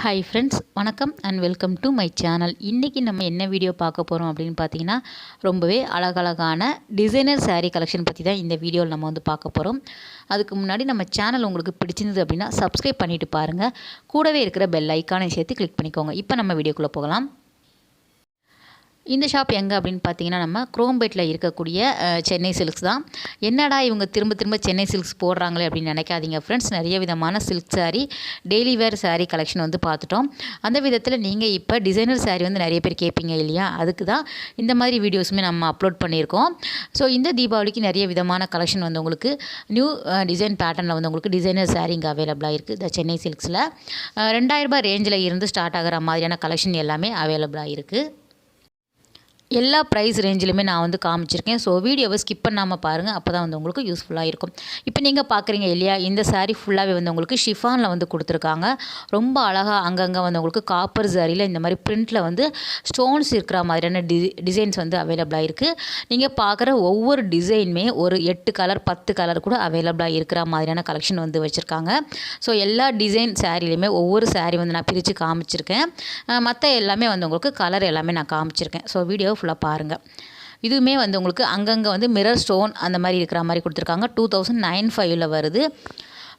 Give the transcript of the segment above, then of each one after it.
Hi friends, வணக்கம் and welcome to my channel. இன்றைக்கி நம்ம என்ன வீடியோ பார்க்க போகிறோம் அப்படின்னு பார்த்தீங்கன்னா, ரொம்பவே அழகழகான டிசைனர் saree கலெக்ஷன் பற்றி தான் இந்த வீடியோவில் நம்ம பார்க்க போகிறோம். அதுக்கு முன்னாடி நம்ம சேனல் உங்களுக்கு பிடிச்சிருந்தது அப்படின்னா சப்ஸ்கிரைப் பண்ணிவிட்டு பாருங்கள். கூடவே இருக்கிற பெல் ஐக்கானை சேர்த்து கிளிக் பண்ணிக்கோங்க. இப்போ நம்ம வீடியோக்குள்ளே போகலாம். இந்த ஷாப் எங்கே அப்படின்னு பார்த்தீங்கன்னா, நம்ம குரோம்பேட்டில் இருக்கக்கூடிய சென்னை சில்க்ஸ் தான். என்னடா இவங்க திரும்ப திரும்ப சென்னை சில்க்ஸ் போடுறாங்களே அப்படின்னு நினைக்காதீங்க ஃப்ரெண்ட்ஸ். நிறைய விதமான சில்க் saree, டெய்லி வேர் saree கலெக்ஷன் பார்த்துட்டோம். அந்த விதத்தில் நீங்கள் இப்போ டிசைனர் saree நிறைய பேர் கேட்பீங்க இல்லையா, அதுக்கு தான் இந்த மாதிரி வீடியோஸுமே நம்ம அப்லோட் பண்ணியிருக்கோம். ஸோ இந்த தீபாவளிக்கு நிறைய விதமான கலெக்ஷன் உங்களுக்கு நியூ டிசைன் பேட்டர்னில் உங்களுக்கு டிசைனர் saree இங்கே அவைலபிளாக இருக்குது. இந்த சென்னை சில்க்ஸில் 2000 ரூபாய் ரேஞ்சில் இருந்து ஸ்டார்ட் ஆகிற மாதிரியான கலெக்ஷன் எல்லாமே அவைலபிளாக இருக்குது. எல்லா ப்ரைஸ் ரேஞ்சிலுமே நான் காமிச்சிருக்கேன். ஸோ வீடியோவை ஸ்கிப் பண்ணாமல் பாருங்கள். அப்போ தான் உங்களுக்கு யூஸ்ஃபுல்லாக இருக்கும். இப்போ நீங்கள் பார்க்குறீங்க இல்லையா, இந்த saree ஃபுல்லாகவே உங்களுக்கு ஷிஃபானில் கொடுத்துருக்காங்க. ரொம்ப அழகாக அங்கங்கே உங்களுக்கு காப்பர் சாரியில் இந்த மாதிரி பிரிண்டில் ஸ்டோன்ஸ் இருக்கிற மாதிரியான டிசைன்ஸ் அவைலபிளாக இருக்குது. நீங்கள் பார்க்குற ஒவ்வொரு டிசைனுமே ஒரு 8 கலர் 10 கலர் கூட அவைலபிளாக இருக்கிற மாதிரியான கலெக்ஷன் வச்சுருக்காங்க. ஸோ எல்லா டிசைன் சாரிலையுமே ஒவ்வொரு saree நான் பிரித்து காமிச்சிருக்கேன். மற்ற எல்லாமே உங்களுக்கு கலர் எல்லாமே நான் காமிச்சிருக்கேன். ஸோ வீடியோ ஃபுல்லாக பாருங்கள். இதுவுமே உங்களுக்கு அங்கங்கே மிரர் ஸ்டோன் அந்த மாதிரி இருக்கிற மாதிரி கொடுத்துருக்காங்க. 2095 வருது.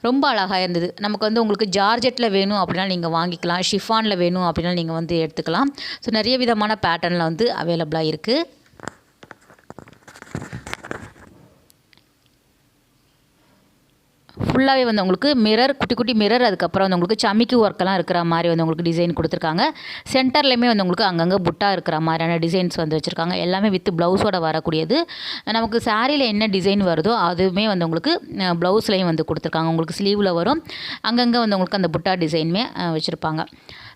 ரொம்ப அழகாக இருந்தது. நமக்கு உங்களுக்கு ஜார்ஜெட்டில் வேணும் அப்படின்னா நீங்கள் வாங்கிக்கலாம். ஷிஃபானில் வேணும் அப்படின்னா நீங்கள் எடுத்துக்கலாம். ஸோ நிறைய விதமான பேட்டர்னில் அவைலபிளாக இருக்குது. ஃபுல்லாகவே உங்களுக்கு மிரர், குட்டி குட்டி மிரர், அதுக்கப்புறம் உங்களுக்கு சமிக்கி ஒர்க்கெல்லாம் இருக்கிற மாதிரி உங்களுக்கு டிசைன் கொடுத்துருக்காங்க. சென்டர்லேயுமே உங்களுக்கு அங்கங்கே புட்டா இருக்கிற மாதிரியான டிசைன்ஸ் வச்சுருக்காங்க. எல்லாமே வித் ப்ளவுஸோட வரக்கூடியது. நமக்கு சாரியில் என்ன டிசைன் வருதோ அதுவுமே உங்களுக்கு ப்ளவுஸ்லேயும் கொடுத்துருக்காங்க. உங்களுக்கு ஸ்லீவில் வரும். அங்கங்கே உங்களுக்கு அந்த புட்டா டிசைனுமே வச்சுருப்பாங்க.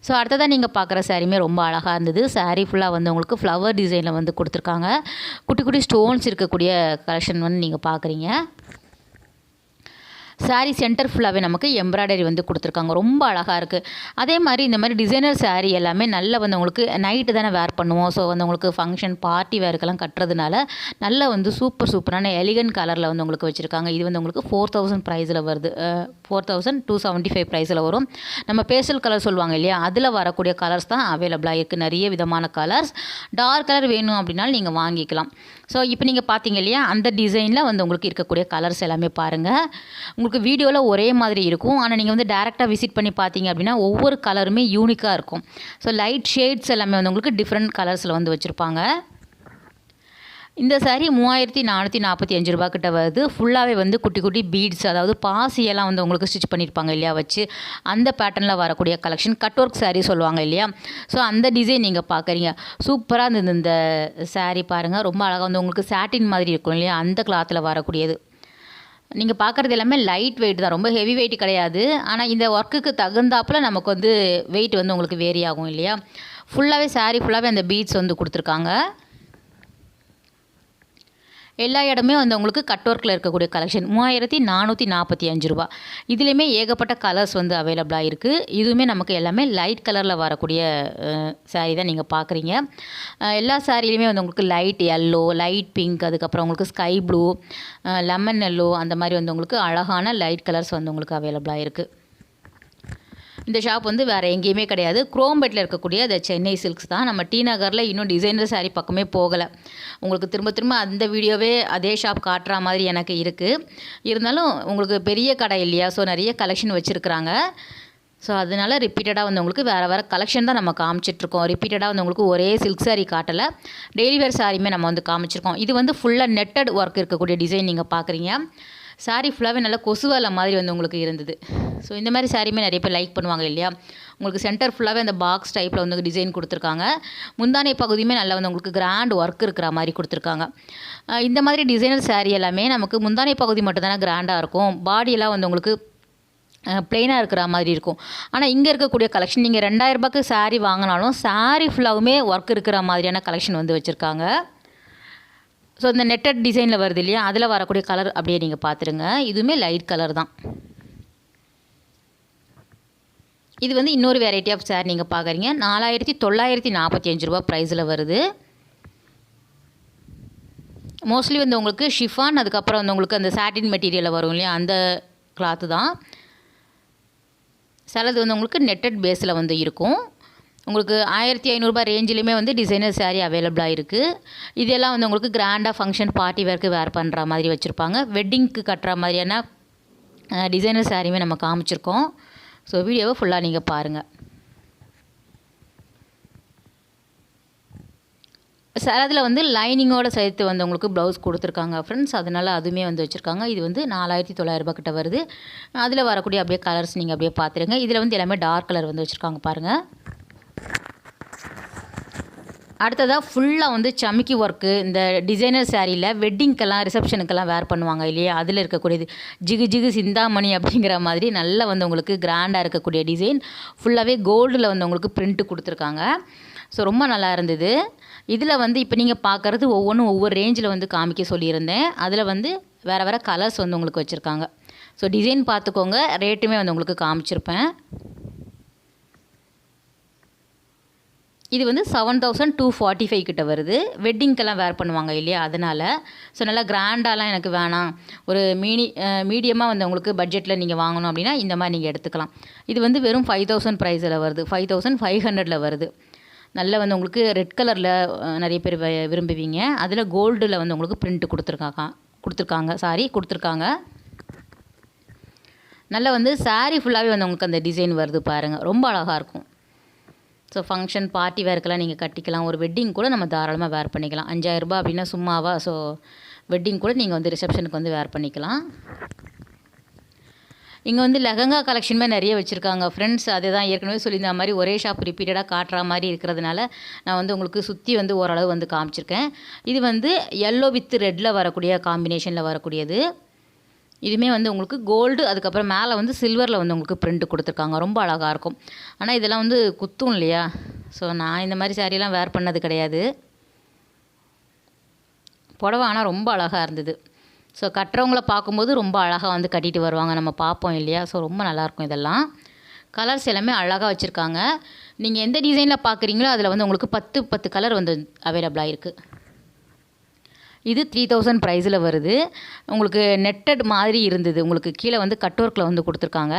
ஸோ அடுத்ததான் நீங்கள் பார்க்குற சாரியுமே ரொம்ப அழகாக இருந்தது. சாரீ ஃபுல்லாக உங்களுக்கு ஃப்ளவர் டிசைனில் கொடுத்துருக்காங்க. குட்டி குட்டி ஸ்டோன்ஸ் இருக்கக்கூடிய கலெக்ஷன் நீங்கள் பார்க்குறீங்க. சாரீ சென்டர் ஃபுல்லாகவே நமக்கு எம்ப்ராய்டரி கொடுத்துருக்காங்க. ரொம்ப அழகாக இருக்குது. அதே மாதிரி இந்த மாதிரி டிசைனர் saree எல்லாமே நல்ல உங்களுக்கு நைட்டு தானே வேர் பண்ணுவோம். ஸோ உங்களுக்கு ஃபங்க்ஷன் பார்ட்டி வேருக்கெல்லாம் கட்டுறதுனால நல்ல சூப்பரான எலிகன்ட் கலரில் உங்களுக்கு வச்சுருக்காங்க. இது உங்களுக்கு 4000 ப்ரைஸில் வருது. 4275 ப்ரைஸில் வரும். நம்ம பேஸ்டல் கலர் சொல்லுவாங்க இல்லையா, அதில் வரக்கூடிய கலர்ஸ் தான் அவைலபிளாக இருக்குது. நிறைய விதமான கலர்ஸ். டார்க் கலர் வேணும் அப்படின்னாலும் நீங்கள் வாங்கிக்கலாம். ஸோ இப்போ நீங்கள் பார்த்தீங்க இல்லையா, அந்த டிசைனில் உங்களுக்கு இருக்கக்கூடிய கலர்ஸ் எல்லாமே பாருங்கள். உங்களுக்கு வீடியோவில் ஒரே மாதிரி இருக்கும். ஆனால் நீங்கள் டேரெக்டாக விசிட் பண்ணி பார்த்தீங்க அப்படின்னா ஒவ்வொரு கலருமே யூனிக்காக இருக்கும். ஸோ லைட் ஷேட்ஸ் எல்லாமே உங்களுக்கு டிஃப்ரெண்ட் கலர்ஸில் வச்சுருப்பாங்க. இந்த saree 3445 ரூபா கிட்ட வருது. ஃபுல்லாகவே குட்டி குட்டி பீட்ஸ், அதாவது பாசியெல்லாம் உங்களுக்கு ஸ்டிச் பண்ணியிருப்பாங்க இல்லையா வச்சு, அந்த பேட்டர்னில் வரக்கூடிய கலெக்ஷன். கட் ஒர்க் saree சொல்லுவாங்க இல்லையா, ஸோ அந்த டிசைன் நீங்கள் பார்க்குறீங்க. சூப்பராக இருந்தது இந்த saree பாருங்கள். ரொம்ப அழகாக உங்களுக்கு சாட்டின் மாதிரி இருக்கும் இல்லையா, அந்த கிளாத்தில் வரக்கூடியது. நீங்கள் பார்க்குறது எல்லாமே லைட் வெயிட் தான், ரொம்ப ஹெவி வெயிட் கிடையாது. ஆனால் இந்த ஒர்க்குக்கு தகுந்தாப்பில் நமக்கு வெயிட் உங்களுக்கு வேரி ஆகும் இல்லையா. ஃபுல்லாகவே saree ஃபுல்லாகவே அந்த பீட்ஸ் கொடுத்துருக்காங்க. எல்லா இடமே உங்களுக்கு கட் ஒர்க்கில் இருக்கக்கூடிய கலெக்ஷன். 3445 ரூபா. இதுலேயுமே ஏகப்பட்ட கலர்ஸ் அவைலபிளாக இருக்குது. இதுவுமே நமக்கு எல்லாமே லைட் கலரில் வரக்கூடிய saree தான் நீங்கள் பார்க்குறீங்க. எல்லா சாரிலையுமே உங்களுக்கு லைட் எல்லோ, லைட் பிங்க், அதுக்கப்புறம் உங்களுக்கு ஸ்கை ப்ளூ, லெமன் எல்லோ, அந்த மாதிரி உங்களுக்கு அழகான லைட் கலர்ஸ் உங்களுக்கு அவைலபிளாக இருக்குது. இந்த ஷாப் வேறு எங்கேயுமே கிடையாது. குரோம்பேட்டில் இருக்கக்கூடிய அந்த சென்னை சில்க்ஸ் தான். நம்ம டி நகரில் இன்னும் டிசைனர் saree பக்கமே போகலை. உங்களுக்கு திரும்ப அந்த வீடியோவே அதே ஷாப் காட்டுற மாதிரி எனக்கு இருக்குது. இருந்தாலும் உங்களுக்கு பெரிய கடை இல்லையா, ஸோ நிறைய கலெக்ஷன் வச்சுருக்குறாங்க. ஸோ அதனால ரிப்பீட்டடாக உங்களுக்கு வேறு கலெக்ஷன் தான் நம்ம காமிச்சிட்ருக்கோம். ரிப்பீட்டடாக உங்களுக்கு ஒரே சில்க் saree காட்டலை. டெய்லி வேர் சாரியுமே நம்ம காமிச்சிருக்கோம். இது ஃபுல்லாக நெட்டட் ஒர்க் இருக்கக்கூடிய டிசைன் நீங்கள் பார்க்குறீங்க. saree ஃபுல்லாகவே நல்லா கொசுவலை மாதிரி உங்களுக்கு இருந்தது. ஸோ இந்த மாதிரி சாரியுமே நிறைய பேர் லைக் பண்ணுவாங்க இல்லையா. உங்களுக்கு சென்டர் ஃபுல்லாகவே அந்த பாக்ஸ் டைப்பில் டிசைன் கொடுத்துருக்காங்க. முந்தானை பகுதியுமே நல்லா உங்களுக்கு கிராண்ட் ஒர்க் இருக்கிற மாதிரி கொடுத்துருக்காங்க. இந்த மாதிரி டிசைனர் saree எல்லாமே நமக்கு முந்தானை பகுதி மட்டும் தானே கிராண்டாக இருக்கும். பாடியெல்லாம் உங்களுக்கு ப்ளெயினாக இருக்கிற மாதிரி இருக்கும். ஆனால் இங்கே இருக்கக்கூடிய கலெக்ஷன் நீங்கள் 2000 ரூபாய்க்கு saree வாங்கினாலும் saree ஃபுல்லாகவுமே ஒர்க் இருக்கிற மாதிரியான கலெக்ஷன் வச்சுருக்காங்க. ஸோ இந்த நெட்டட் டிசைனில் வருது இல்லையா, அதில் வரக்கூடிய கலர் அப்படியே நீங்கள் பார்த்துருங்க. இதுவுமே லைட் கலர் தான். இது இன்னொரு வெரைட்டி ஆஃப் saree நீங்கள் பார்க்குறீங்க. 4945 ரூபா ப்ரைஸில் வருது. மோஸ்ட்லி உங்களுக்கு ஷிஃபான், அதுக்கப்புறம் உங்களுக்கு அந்த சாட்டின் மெட்டீரியலில் வரும் இல்லையா, அந்த கிளாத்து தான். சிலது வந்து உங்களுக்கு நெட்டட் பேஸில் வந்து இருக்கும். உங்களுக்கு 1500 ரேஞ்சிலையுமே வந்து டிசைனர் சாரீ அவைலபிளாக இருக்குது. இதெல்லாம் வந்து உங்களுக்கு கிராண்டாக ஃபங்க்ஷன் பார்ட்டி வேர்க்கு வேர் பண்ணுற மாதிரி வச்சுருப்பாங்க. வெட்டிங்க்கு கட்டுற மாதிரியான டிசைனர் சாரியுமே நம்ம காமிச்சிருக்கோம். ஸோ வீடியோவை ஃபுல்லாக நீங்கள் பாருங்கள். அதில் வந்து லைனிங்கோடு சேர்த்து வந்து உங்களுக்கு ப்ளவுஸ் கொடுத்துருக்காங்க ஃப்ரெண்ட்ஸ். அதனால் அதுவுமே வந்து வச்சுருக்காங்க. இது வந்து 4900 கிட்ட வருது. அதில் வரக்கூடிய அப்படியே கலர்ஸ் நீங்கள் அப்படியே பார்த்துருங்க. இதில் வந்து எல்லாமே டார்க் கலர் வந்து வச்சுருக்காங்க பாருங்கள். அடுத்ததாக ஃபுல்லாக வந்து சமிக்கி ஒர்க்கு, இந்த டிசைனர் சாரியில் வெட்டிங்க்கெல்லாம் ரிசப்ஷனுக்கெல்லாம் வேர் பண்ணுவாங்க இல்லையா, அதில் இருக்கக்கூடியது ஜிகு ஜிகு சிந்தாமணி அப்படிங்கிற மாதிரி நல்லா வந்து உங்களுக்கு கிராண்டாக இருக்கக்கூடிய டிசைன். ஃபுல்லாகவே கோல்டில் வந்து உங்களுக்கு பிரிண்ட்டு கொடுத்துருக்காங்க. ஸோ ரொம்ப நல்லா இருந்தது. இதில் வந்து இப்போ நீங்கள் பார்க்குறது ஒவ்வொன்றும் ஒவ்வொரு ரேஞ்சில் வந்து காமிக்க சொல்லியிருந்தேன். அதில் வந்து வேறு வேறு கலர்ஸ் வந்து உங்களுக்கு வச்சுருக்காங்க. ஸோ டிசைன் பார்த்துக்கோங்க, ரேட்டுமே வந்து உங்களுக்கு காமிச்சிருப்பேன். இது வந்து 7245 கிட்ட வருது. வெட்டிங்க்கெல்லாம் வேர் பண்ணுவாங்க இல்லையா, அதனால். ஸோ நல்லா கிராண்டாலாம் எனக்கு வேணாம், ஒரு மீடியமாக வந்து உங்களுக்கு பட்ஜெட்டில் நீங்கள் வாங்கணும் அப்படின்னா இந்த மாதிரி நீங்கள் எடுத்துக்கலாம். இது வந்து வெறும் 5000 ப்ரைஸில் வருது, 5500 வருது. நல்ல வந்து உங்களுக்கு ரெட் கலரில் நிறைய பேர் விரும்புவீங்க. அதில் கோல்டில் வந்து உங்களுக்கு பிரிண்ட்டு கொடுத்துருக்காங்க. நல்லா வந்து சாரீ ஃபுல்லாகவே வந்து உங்களுக்கு அந்த டிசைன் வருது பாருங்கள், ரொம்ப அழகாக இருக்கும். ஸோ ஃபங்க்ஷன் பார்ட்டி வேர்க்கெல்லாம் நீங்கள் கட்டிக்கலாம். ஒரு வெட்டிங் கூட நம்ம தாராளமாக வேர் பண்ணிக்கலாம். 5000 ரூபாய் அப்படின்னா சும்மாவா. ஸோ வெட்டிங் கூட நீங்கள் வந்து ரிசப்ஷனுக்கு வந்து வேர் பண்ணிக்கலாம். இங்கே வந்து லெஹங்கா கலெக்ஷனுமே நிறைய வச்சுருக்காங்க ஃப்ரெண்ட்ஸ். அதுதான் ஏற்கனவே சொல்லியிருந்த மாதிரி ஒரே ஷாப் ரிப்பீட்டடாக காட்டுற மாதிரி இருக்கிறதுனால நான் வந்து உங்களுக்கு சுற்றி வந்து ஓரளவு வந்து காமிச்சிருக்கேன். இது வந்து எல்லோ வித் ரெட்டில் வரக்கூடிய காம்பினேஷனில் வரக்கூடியது. இதுவுமே வந்து உங்களுக்கு கோல்டு, அதுக்கப்புறம் மேலே வந்து சில்வரில் வந்து உங்களுக்கு பிரிண்ட் கொடுத்துருக்காங்க. ரொம்ப அழகாக இருக்கும். ஆனால் இதெல்லாம் வந்து குத்தும் இல்லையா. ஸோ நான் இந்த மாதிரி சாரியெல்லாம் வேர் பண்ணது கிடையாது. புடவை ஆனால் ரொம்ப அழகாக இருந்தது. ஸோ கட்டுறவங்கள பார்க்கும்போது ரொம்ப அழகாக வந்து கட்டிட்டு வருவாங்க, நம்ம பார்ப்போம் இல்லையா. ஸோ ரொம்ப நல்லாயிருக்கும். இதெல்லாம் கலர்ஸ் எல்லாமே அழகாக வச்சுருக்காங்க. நீங்கள் எந்த டிசைனில் பார்க்குறீங்களோ அதில் வந்து உங்களுக்கு 10 கலர் வந்து அவைலபிளாக இருக்குது. இது 3000 ப்ரைஸில் வருது. உங்களுக்கு நெட்டட் மாதிரி இருந்தது. உங்களுக்கு கீழே வந்து கட் ஒர்க்கில் வந்து கொடுத்துருக்காங்க.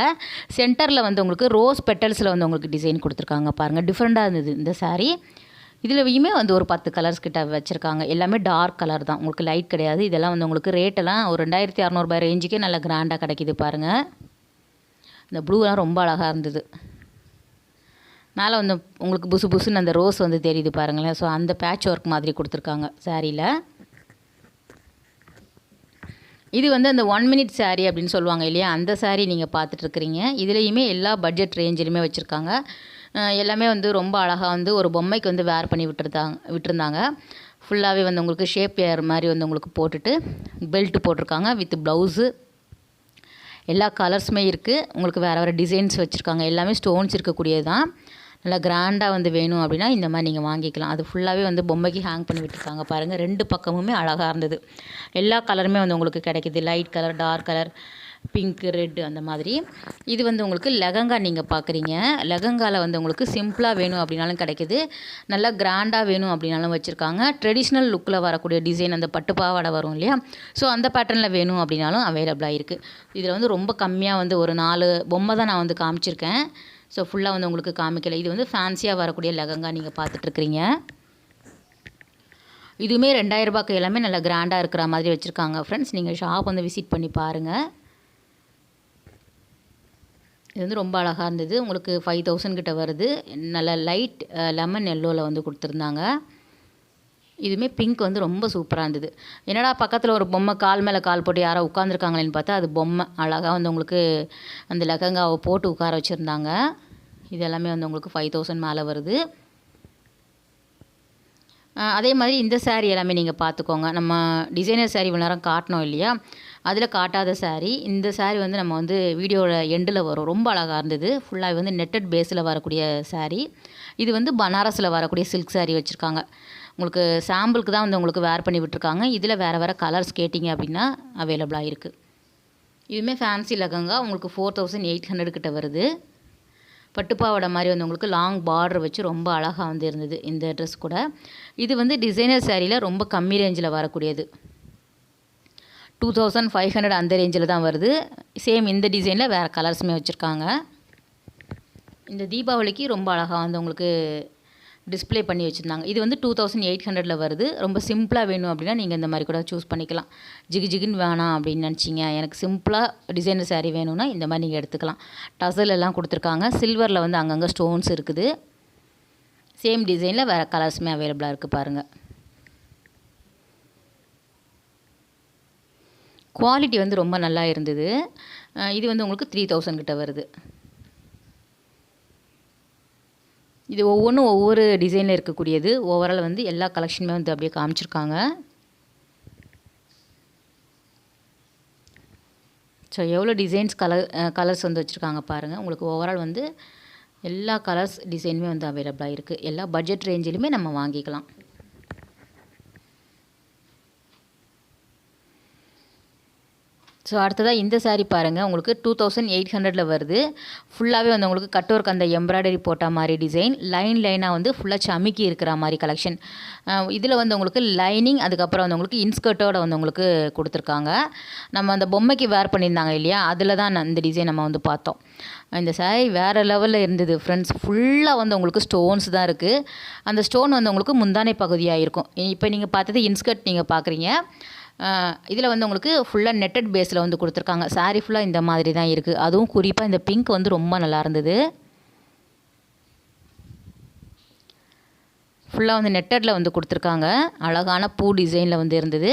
சென்டரில் வந்து உங்களுக்கு ரோஸ் பெட்டல்ஸில் வந்து உங்களுக்கு டிசைன் கொடுத்துருக்காங்க பாருங்கள். டிஃப்ரெண்ட்டாக இருந்தது இந்த சாரீ. இதுலையுமே வந்து ஒரு 10 கலர்ஸ் கிட்ட வச்சுருக்காங்க. எல்லாமே டார்க் கலர் தான், உங்களுக்கு லைட் கிடையாது. இதெல்லாம் வந்து உங்களுக்கு ரேட்டெல்லாம் ஒரு 2600 ரேஞ்சுக்கே நல்லா கிராண்டாக கிடைக்கிது பாருங்கள். இந்த ப்ளூலாம் ரொம்ப அழகாக இருந்தது. மேலே வந்து உங்களுக்கு புசு புசுன்னு அந்த ரோஸ் வந்து தெரியுது பாருங்களேன். ஸோ அந்த பேட்ச் ஒர்க் மாதிரி கொடுத்துருக்காங்க சாரியில். இது வந்து அந்த 1 மினிட் சாரீ அப்படின்னு சொல்லுவாங்க இல்லையா, அந்த சாரீ நீங்கள் பார்த்துட்ருக்குறீங்க. இதுலேயுமே எல்லா பட்ஜெட் ரேஞ்சிலுமே வச்சுருக்காங்க. எல்லாமே வந்து ரொம்ப அழகாக வந்து ஒரு பொம்மைக்கு வந்து வேர் பண்ணி விட்டுருந்தாங்க. ஃபுல்லாகவே வந்து உங்களுக்கு ஷேப் ஏர் மாதிரி வந்து உங்களுக்கு போட்டுட்டு பெல்ட்டு போட்டிருக்காங்க வித் ப்ளவுஸு. எல்லா கலர்ஸுமே இருக்குது. உங்களுக்கு வேறு வேறு டிசைன்ஸ் வச்சுருக்காங்க. எல்லாமே ஸ்டோன்ஸ் இருக்கக்கூடியது தான். நல்லா கிராண்டாக வந்து வேணும் அப்படின்னா இந்த மாதிரி நீங்கள் வாங்கிக்கலாம். அது ஃபுல்லாகவே வந்து பொம்மைக்கு ஹேங் பண்ணி விட்டுருக்காங்க பாருங்கள். 2 பக்கமுமே அழகாக இருந்தது. எல்லா கலருமே வந்து உங்களுக்கு கிடைக்கிது. Light colour, dark colour, pink, red அந்த மாதிரி. இது வந்து உங்களுக்கு லெஹங்கா நீங்கள் பார்க்குறீங்க. லெஹங்காவில் வந்து உங்களுக்கு சிம்பிளாக வேணும் அப்படின்னாலும் கிடைக்கிது, நல்லா கிராண்டாக வேணும் அப்படின்னாலும் வச்சுருக்காங்க. ட்ரெடிஷ்னல் லுக்கில் வரக்கூடிய டிசைன், அந்த பட்டு பாவாடை வரும் இல்லையா, ஸோ அந்த பேட்டர்னில் வேணும் அப்படின்னாலும் அவைலபிளாக இருக்குது. இதில் வந்து ரொம்ப கம்மியாக வந்து ஒரு 4 பொம்மை தான் நான் வந்து காமிச்சிருக்கேன். ஸோ ஃபுல்லாக வந்து உங்களுக்கு காமிக்கலை. இது வந்து ஃபேன்சியாக வரக்கூடிய லெஹங்கா நீங்கள் பார்த்துட்ருக்குறீங்க. இதுவுமே 2000 ரூபாய்க்கு எல்லாமே நல்லா கிராண்டாக இருக்கிற மாதிரி வச்சுருக்காங்க ஃப்ரெண்ட்ஸ். நீங்கள் ஷாப் வந்து விசிட் பண்ணி பாருங்கள். இது வந்து ரொம்ப அழகாக இருந்தது. உங்களுக்கு 5000 கிட்ட வருது. நல்ல லைட் லெமன் எல்லோவில் வந்து கொடுத்துருந்தாங்க. இதுவுமே பிங்க் வந்து ரொம்ப சூப்பராக இருந்தது. என்னடா பக்கத்தில் ஒரு பொம்மை கால் மேலே கால் போட்டு யாரோ உட்காந்துருக்காங்களேன்னு பார்த்தா அது பொம்மை. அழகாக வந்து உங்களுக்கு அந்த லெஹங்காவை போட்டு உட்கார வச்சுருந்தாங்க. இது எல்லாமே வந்து உங்களுக்கு 5000 மேலே வருது. அதே மாதிரி இந்த சாரீ எல்லாமே நீங்கள் பார்த்துக்கோங்க. நம்ம டிசைனர் சாரீ இவ்வளோ நேரம் காட்டினோம் இல்லையா, அதில் காட்டாத சாரீ. இந்த சாரீ வந்து நம்ம வந்து வீடியோட எண்டில் வரும். ரொம்ப அழகாக இருந்தது. ஃபுல்லாக வந்து நெட்டட் பேஸில் வரக்கூடிய சாரீ. இது வந்து பனாரஸில் வரக்கூடிய சில்க் சாரீ வச்சுருக்காங்க. உங்களுக்கு சாம்பிளுக்கு தான் வந்து உங்களுக்கு வேர் பண்ணி விட்டுருக்காங்க. இதில் வேறு வேறு கலர்ஸ் கேட்டிங்க அப்படின்னா அவைலபிளாக இருக்குது. இதுவுமே ஃபேன்சி லெஹங்கா. உங்களுக்கு 4800 கிட்ட வருது. பட்டுப்பாவாடை மாதிரி வந்து உங்களுக்கு லாங் பார்டர் வச்சு ரொம்ப அழகாக வந்து இருந்தது இந்த ட்ரெஸ் கூட. இது வந்து டிசைனர் சாரியில் ரொம்ப கம்மி ரேஞ்சில் வரக்கூடியது. 2500 அந்த ரேஞ்சில் தான் வருது. சேம் இந்த டிசைனில் வேறு கலர்ஸுமே வச்சுருக்காங்க. இந்த தீபாவளிக்கு ரொம்ப அழகாக வந்து உங்களுக்கு டிஸ்ப்ளே பண்ணி வச்சுருந்தாங்க. இது வந்து 2800 வருது. ரொம்ப சிம்பிளாக வேணும் அப்படின்னா நீங்கள் இந்த மாதிரி கூட சூஸ் பண்ணிக்கலாம். ஜிகுன்னு வேணாம் அப்படின்னு நினச்சிங்க, எனக்கு சிம்பிளாக டிசைனர் saree வேணும்னா இந்த மாதிரி நீங்கள் எடுத்துக்கலாம். டசல் எல்லாம் கொடுத்துருக்காங்க. சில்வரில் வந்து அங்கங்கே ஸ்டோன்ஸ் இருக்குது. சேம் டிசைனில் வேறு கலர்ஸுமே அவைலபிளாக இருக்குது பாருங்கள். குவாலிட்டி வந்து ரொம்ப நல்லா இருந்தது. இது வந்து உங்களுக்கு 3000 கிட்ட வருது. இது ஒவ்வொன்றும் ஒவ்வொரு டிசைனில் இருக்கக்கூடியது. ஓவரால் வந்து எல்லா கலெக்ஷனுமே வந்து அப்படியே காமிச்சிருக்காங்க. ஸோ எவ்வளோ டிசைன்ஸ் கலர்ஸ் வந்து வச்சுருக்காங்க பாருங்கள். உங்களுக்கு ஓவரால் வந்து எல்லா கலர்ஸ் டிசைனுமே வந்து அவைலபிளாக இருக்குது. எல்லா பட்ஜெட் ரேஞ்சிலுமே நம்ம வாங்கிக்கலாம். ஸோ அடுத்ததாக இந்த saree பாருங்கள். உங்களுக்கு 2800 வருது. ஃபுல்லாகவே வந்து உங்களுக்கு கட் ஒர்க் அந்த எம்ப்ராய்டரி போட்ட மாதிரி டிசைன், லைனாக வந்து ஃபுல்லாக சமிக்கி இருக்கிற மாதிரி கலெக்ஷன். இதில் வந்து உங்களுக்கு லைனிங், அதுக்கப்புறம் வந்து உங்களுக்கு இன்ஸ்கர்ட்டோட வந்து உங்களுக்கு கொடுத்துருக்காங்க. நம்ம அந்த பொம்மைக்கு வேர் பண்ணியிருந்தாங்க இல்லையா, அதில் தான் இந்த டிசைன் நம்ம வந்து பார்த்தோம். இந்த saree வேறு லெவலில் இருந்தது ஃப்ரெண்ட்ஸ். ஃபுல்லாக வந்து உங்களுக்கு ஸ்டோன்ஸ் தான் இருக்குது. அந்த ஸ்டோன் வந்து உங்களுக்கு முந்தானை பகுதியாக இருக்கும். இப்போ நீங்கள் பார்த்தது இன்ஸ்கர்ட் நீங்கள் பார்க்குறீங்க. இதில் வந்து உங்களுக்கு ஃபுல்லாக நெட்டட் பேஸில் வந்து கொடுத்துருக்காங்க. saree ஃபுல்லாக இந்த மாதிரி தான் இருக்குது. அதுவும் குறிப்பாக இந்த பிங்க் வந்து ரொம்ப நல்லா இருந்தது. ஃபுல்லாக வந்து நெட்டடில் வந்து கொடுத்துருக்காங்க. அழகான பூ டிசைனில் வந்து இருந்தது.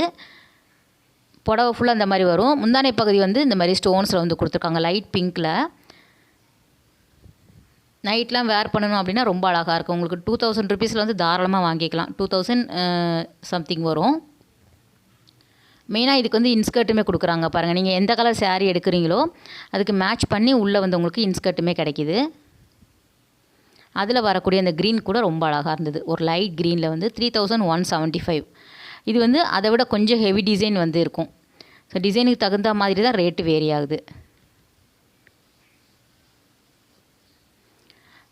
புடவை ஃபுல்லாக இந்த மாதிரி வரும். முந்தானை பகுதி வந்து இந்த மாதிரி ஸ்டோன்ஸில் வந்து கொடுத்துருக்காங்க, லைட் பிங்க்கில். நைட்லாம் வேர் பண்ணணும் அப்படின்னா ரொம்ப அழகாக இருக்கும். உங்களுக்கு 2000 ருபீஸில் வந்து தாராளமாக வாங்கிக்கலாம். 2000 சம்திங் வரும். மெயினாக இதுக்கு வந்து இன்ஸ்கர்ட்டுமே கொடுக்குறாங்க பாருங்கள். நீங்கள் எந்த கலர் saree எடுக்கிறீங்களோ அதுக்கு மேட்ச் பண்ணி உள்ளே வந்து உங்களுக்கு இன்ஸ்கர்ட்டுமே கிடைக்கிது. அதில் வரக்கூடிய அந்த க்ரீன் கூட ரொம்ப அழகாக இருந்தது. ஒரு லைட் க்ரீனில் வந்து 3175. இது வந்து அதை விட கொஞ்சம் ஹெவி டிசைன் வந்து இருக்கும். ஸோ டிசைனுக்கு தகுந்த மாதிரி தான் ரேட்டு வேரி ஆகுது.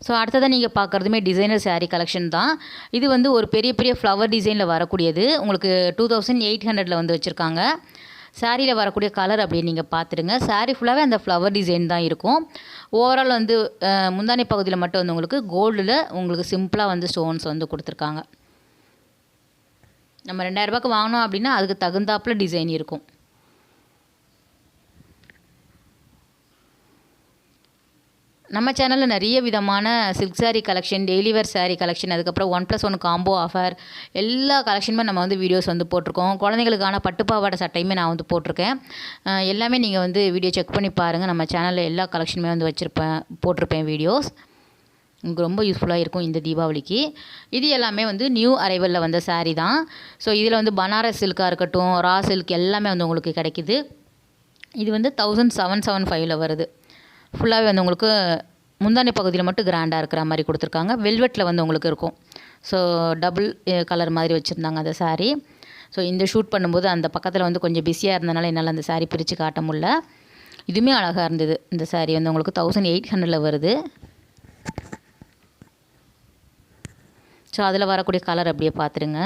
ஸோ அடுத்ததாக நீங்கள் பார்க்குறதுமே டிசைனர் saree கலெக்ஷன் தான். இது வந்து ஒரு பெரிய பெரிய ஃப்ளவர் டிசைனில் வரக்கூடியது. உங்களுக்கு 2800 வந்து வச்சுருக்காங்க. சாரியில் வரக்கூடிய கலர் அப்படியே நீங்கள் பார்த்துடுங்க. saree ஃபுல்லாகவே அந்த ஃப்ளவர் டிசைன் தான் இருக்கும். ஓவரால் வந்து முந்தானை பகுதியில் மட்டும் வந்து உங்களுக்கு கோல்டில் உங்களுக்கு சிம்பிளாக வந்து ஸ்டோன்ஸ் வந்து கொடுத்துருக்காங்க. நம்ம 2000 ரூபாய்க்கு வாங்கினோம் அப்படின்னா அதுக்கு தகுந்தாப்பில் டிசைன் இருக்கும். நம்ம சேனலில் நிறைய விதமான சில்க் saree கலெக்ஷன், டெய்லி வேர் saree கலெக்ஷன், அதுக்கப்புறம் 1+1 காம்போ ஆஃபர் எல்லா கலெக்ஷனுமே நம்ம வந்து வீடியோஸ் வந்து போட்டிருக்கோம். குழந்தைங்களுக்கான பட்டுப்பாவாடை சட்டையுமே நான் வந்து போட்டிருக்கேன். எல்லாமே நீங்கள் வந்து வீடியோ செக் பண்ணி பாருங்கள். நம்ம சேனலில் எல்லா கலெக்ஷனுமே வந்து போட்டிருப்பேன் வீடியோஸ். உங்களுக்கு ரொம்ப யூஸ்ஃபுல்லாக இருக்கும் இந்த தீபாவளிக்கு. இது எல்லாமே வந்து நியூ அரைவலில் வந்த saree தான். ஸோ இதில் வந்து பனாரஸ் சில்காக இருக்கட்டும், ரா சில்க் எல்லாமே வந்து உங்களுக்கு கிடைக்கிது. இது வந்து 1775 வருது. ஃபுல்லாகவே வந்து உங்களுக்கு முந்தானை பகுதியில் மட்டும் கிராண்டாக இருக்கிற மாதிரி கொடுத்துருக்காங்க. வெல்வெட்டில் வந்து உங்களுக்கு இருக்கும். ஸோ டபுள் கலர் மாதிரி வச்சுருந்தாங்க அந்த saree. ஸோ இந்த ஷூட் பண்ணும்போது அந்த பக்கத்தில் வந்து கொஞ்சம் பிஸியாக இருந்தனால என்னால் அந்த saree பிரித்து காட்ட முடியல. இதுவுமே அழகாக இருந்தது. இந்த saree வந்து உங்களுக்கு 1800 வருது. ஸோ அதில் வரக்கூடிய கலர் அப்படியே பார்த்துருங்க.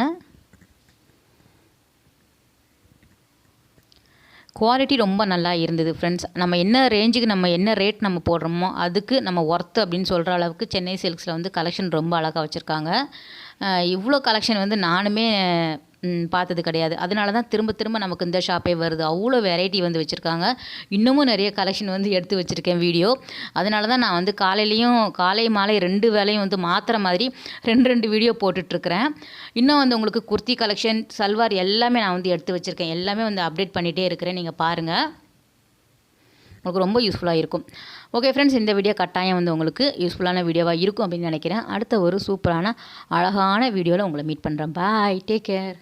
குவாலிட்டி ரொம்ப நல்லா இருந்தது ஃப்ரெண்ட்ஸ். நம்ம என்ன ரேஞ்சுக்கு நம்ம என்ன ரேட் நம்ம போடுறோமோ அதுக்கு நம்ம ஒர்த்து அப்படின்னு சொல்கிற அளவுக்கு சென்னை சில்க்ஸில் வந்து கலெக்ஷன் ரொம்ப அழகாக வச்சுருக்காங்க. இவ்வளோ கலெக்ஷன் வந்து நானுமே பார்த்தது கிடையாது. அதனால தான் திரும்ப திரும்ப நமக்கு இந்த ஷாப்பே வருது. அவ்வளோ வெரைட்டி வந்து வச்சுருக்காங்க. இன்னமும் நிறைய கலெக்ஷன் வந்து எடுத்து வச்சுருக்கேன் வீடியோ. அதனால தான் நான் வந்து காலை மாலை 2 வேளையும் வந்து மாற்றுற மாதிரி 2 வீடியோ போட்டுட்ருக்கிறேன். இன்னும் வந்து உங்களுக்கு குர்த்தி கலெக்ஷன், சல்வார் எல்லாமே நான் வந்து எடுத்து வச்சுருக்கேன். எல்லாமே வந்து அப்டேட் பண்ணிகிட்டே இருக்கிறேன். நீங்கள் பாருங்கள், உங்களுக்கு ரொம்ப யூஸ்ஃபுல்லாக இருக்கும். ஓகே ஃப்ரெண்ட்ஸ், இந்த வீடியோ கட்டாயம் வந்து உங்களுக்கு யூஸ்ஃபுல்லான வீடியோவாக இருக்கும் அப்படின்னு நினைக்கிறேன். அடுத்த ஒரு சூப்பரான அழகான வீடியோவில் உங்களை மீட் பண்ணுறேன். பாய், டேக் கேர்.